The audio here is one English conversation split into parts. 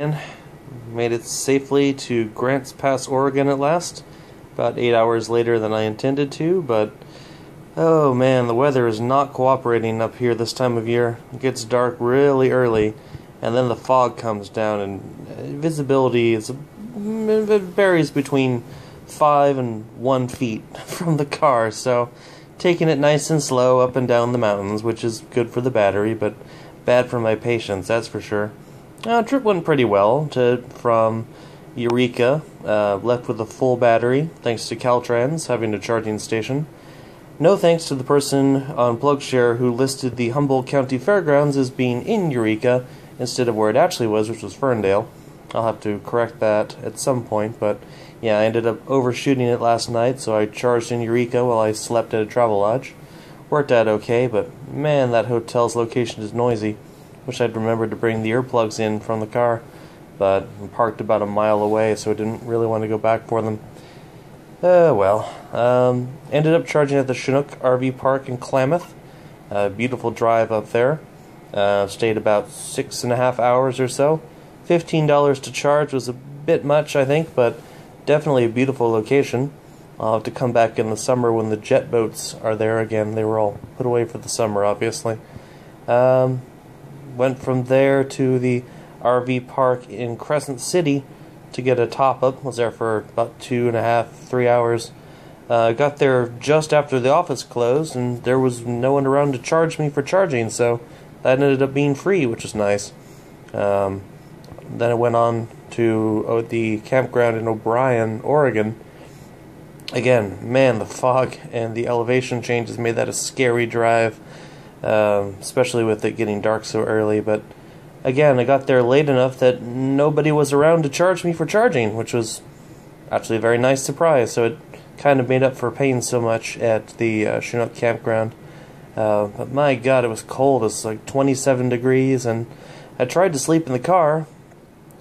And made it safely to Grants Pass, Oregon at last. About 8 hours later than I intended to, but oh man, the weather is not cooperating up here this time of year. It gets dark really early, and then the fog comes down, and visibility it varies between 5 and 1 feet from the car, so taking it nice and slow up and down the mountains, which is good for the battery, but bad for my patience, that's for sure. Trip went pretty well from Eureka, left with a full battery, thanks to Caltrans having a charging station. No thanks to the person on PlugShare who listed the Humboldt County Fairgrounds as being in Eureka instead of where it actually was, which was Ferndale. I'll have to correct that at some point, but yeah, I ended up overshooting it last night, so I charged in Eureka while I slept at a Travelodge. Worked out okay, but man, that hotel's location is noisy. Wish I'd remembered to bring the earplugs in from the car, but I'm parked about a mile away, so I didn't really want to go back for them. Ended up charging at the Chinook RV Park in Klamath. Beautiful drive up there. Stayed about 6.5 hours or so. $15 to charge was a bit much, I think, but definitely a beautiful location. I'll have to come back in the summer when the jet boats are there again. They were all put away for the summer, obviously. Went from there to the RV park in Crescent City to get a top-up. Was there for about 2.5, 3 hours. Got there just after the office closed, and there was no one around to charge me for charging, so that ended up being free, which is nice. Then I went on to the campground in O'Brien, Oregon. Again, man, the fog and the elevation changes made that a scary drive, especially with it getting dark so early, but again, I got there late enough that nobody was around to charge me for charging, which was actually a very nice surprise, so it kind of made up for paying so much at the Chinook campground. But my god, it was cold. It was like 27 degrees, and I tried to sleep in the car,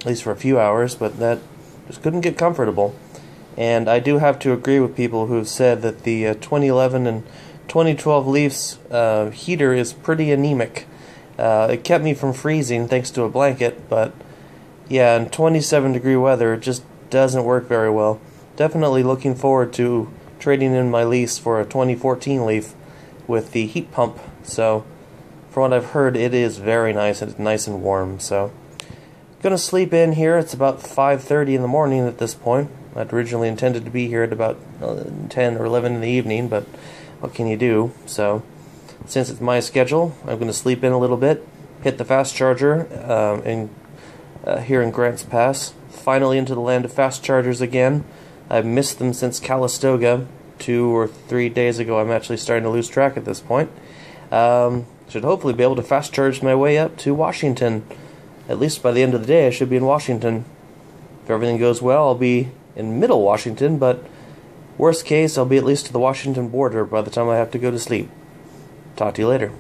at least for a few hours, but that just couldn't get comfortable. And I do have to agree with people who have said that the 2011 and 2012 Leafs heater is pretty anemic. It kept me from freezing thanks to a blanket, but yeah, in 27 degree weather, it just doesn't work very well. Definitely looking forward to trading in my lease for a 2014 Leaf with the heat pump. So, from what I've heard, it is very nice, and it's nice and warm. So, gonna sleep in here. It's about 5:30 in the morning at this point. I'd originally intended to be here at about 10 or 11 in the evening, but what can you do? So, since it's my schedule, I'm going to sleep in a little bit, hit the fast charger here in Grants Pass, finally into the land of fast chargers again. I've missed them since Calistoga. 2 or 3 days ago. I'm actually starting to lose track at this point. Should hopefully be able to fast charge my way up to Washington. At least by the end of the day, I should be in Washington. If everything goes well, I'll be in middle Washington, but worst case, I'll be at least to the Washington border by the time I have to go to sleep. Talk to you later.